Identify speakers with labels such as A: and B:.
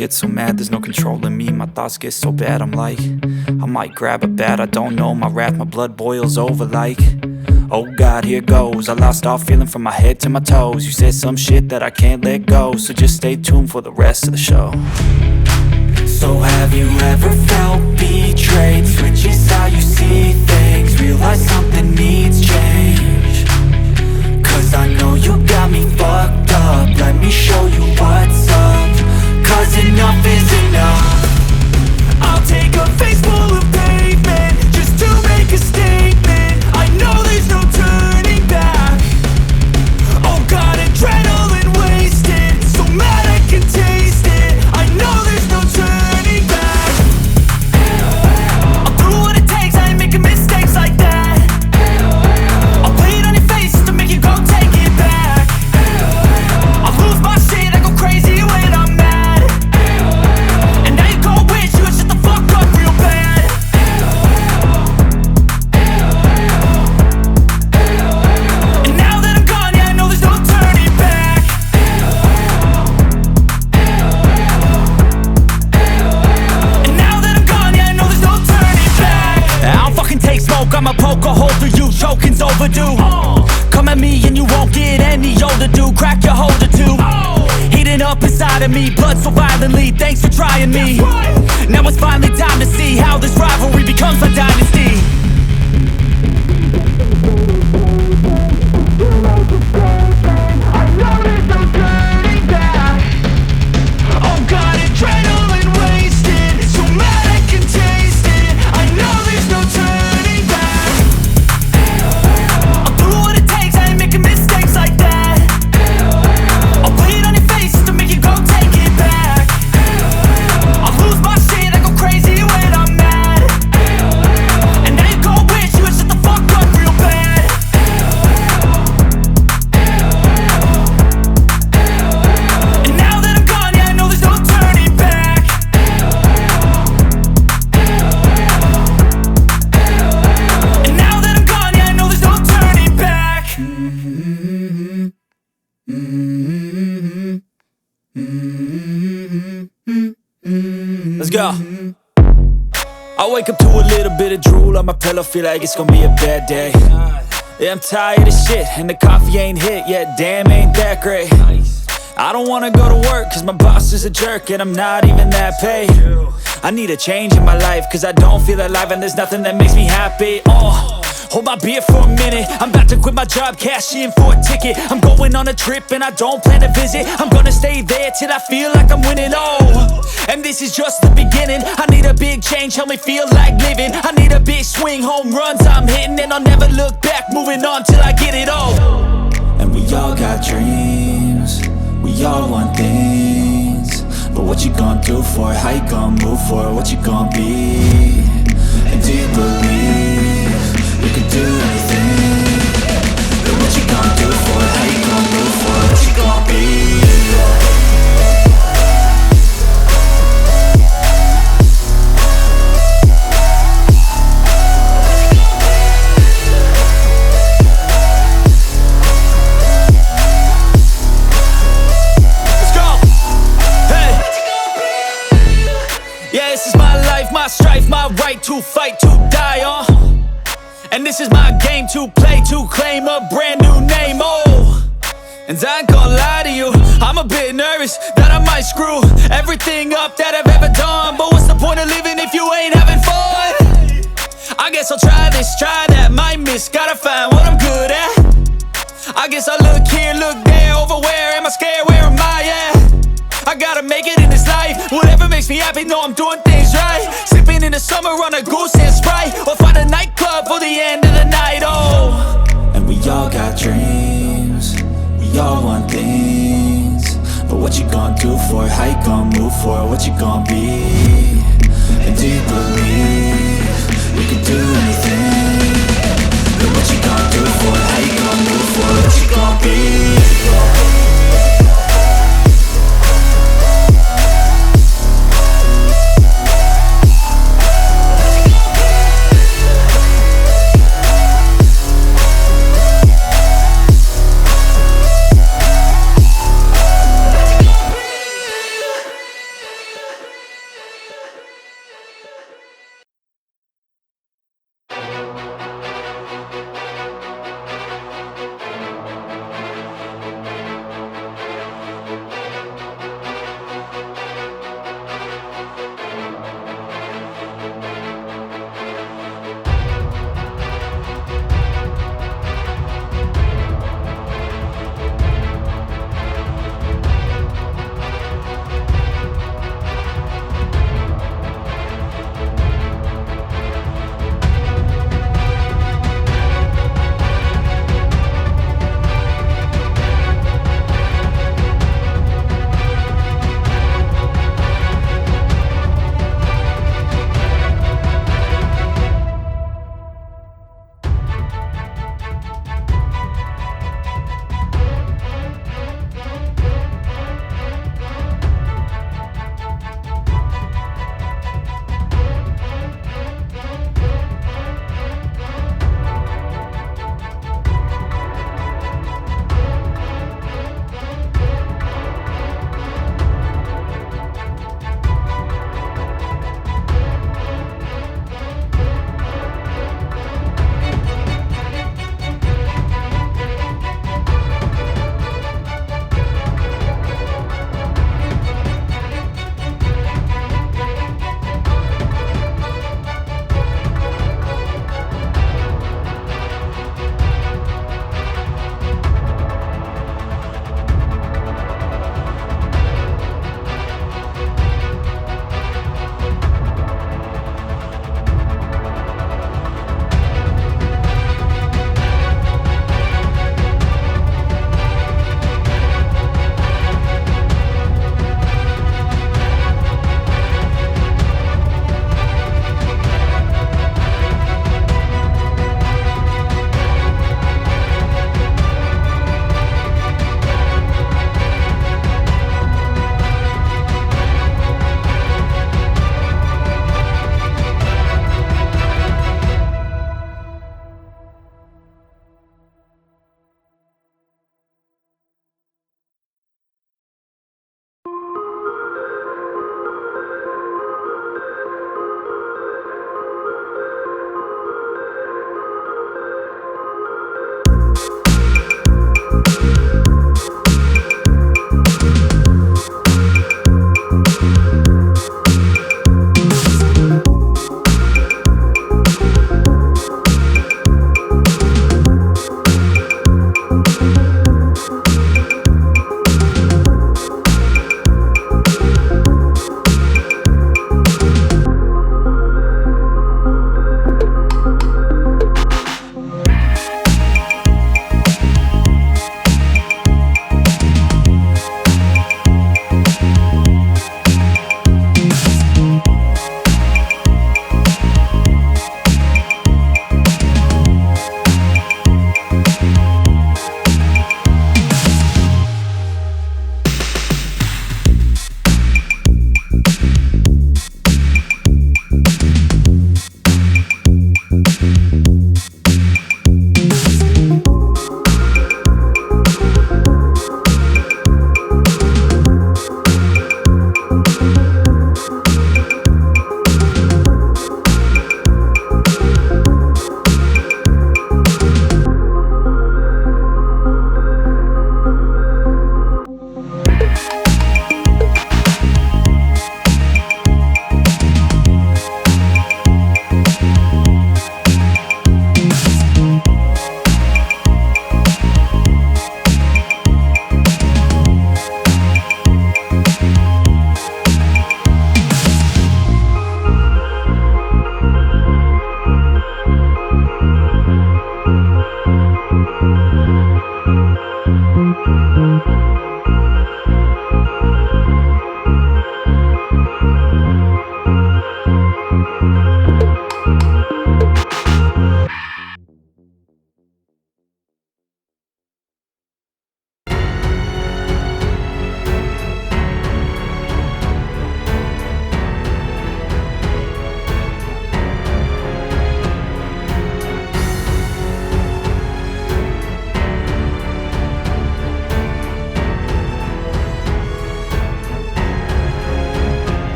A: get so mad, there's no controlling me. My thoughts get so bad, I'm like, I might grab a bat, I don't know. My wrath, my blood boils over like, oh God, here goes. I lost all feeling from my head to my toes. You said some shit that I can't let go, so just stay tuned for the rest of the show. So have you ever felt betrayed? Switches how you see things, realize something needs change. Cause I know you got me fucked up, let me show you what's up. Cause enough is enough. I'll take a face full of pavement just to make a statement. I know there's no turning back. Oh God, adrenaline wasted, so mad I can taste it. I know there's no turning back. I'll do what it takes, I ain't making mistakes like that. I'll play it on your face to make you go take it back. I'll lose my shit, I go crazy when I'm mad. And now you go wish you would shut the fuck up real bad. And now that I'm gone, yeah, I know there's no turning back. And now that I'm gone, yeah, I know there's no turning back. I don't fucking take smoke, I'ma poke a hole through you, choking's overdue. Come at me and you won't get any older, dude. Crack your holder too. Heating up inside of me, blood so violently. Thanks for trying me. Now it's finally time to see how this rivalry becomes a dynasty. I know there's no turning back. Oh God, adrenaline wasted, so mad I can taste it. I know there's no turning back. I'll do what it takes, I ain't making mistakes like that. I'll play it on your face to make you go take it back. I'll lose my shit, I go crazy when I'm mad. And now you go wish you would shut the fuck up real bad. And now that I'm gone, yeah, I know there's no turning back. And now that I'm gone, yeah, I know there's no turning back. Let's go. I wake up to a little bit of drool on my pillow, feel like it's gonna be a bad day. Yeah, I'm tired of shit, and the coffee ain't hit yet, damn, ain't that great. I don't wanna go to work, cause my boss is a jerk, and I'm not even that paid. I need a change in my life, cause I don't feel alive, and there's nothing that makes me happy. Hold my beer for a minute, I'm about to quit my job, cash in for a ticket. I'm going on a trip and I don't plan to visit. I'm gonna stay there till I feel like I'm winning, and this is just the beginning. I need a big change, help me feel like living. I need a big swing, home runs I'm hitting, and I'll never look back, moving on till I get it all. And we all got dreams, we all want things, but what you gonna do for it? How you gonna move for it? What you gonna be? And do you believe you can do anything? But what you gonna do for it? How you gonna move for it? What you gonna be? Let's go! Hey! Yeah, this is my life, my strife, my right to fight, to die on. And this is my game to play, to claim a brand new name, And I ain't gonna lie to you, I'm a bit nervous that I might screw everything up that I've ever done. But what's the point of living if you ain't having fun? I guess I'll try this, try that, might miss, gotta find what I'm good at. I guess I look here, look there, over where am I scared, where am I at? I gotta make it in this life, whatever makes me happy, know I'm doing things right. Sipping in the summer on a goose and Sprite, or find a nightclub for the end of the night, And we all got dreams, we all want things, but what you gonna do for it? How you gonna move for it? What you gonna be? And do you believe you can do anything? But what you gonna do for it? How you gonna move for it? What you gonna be?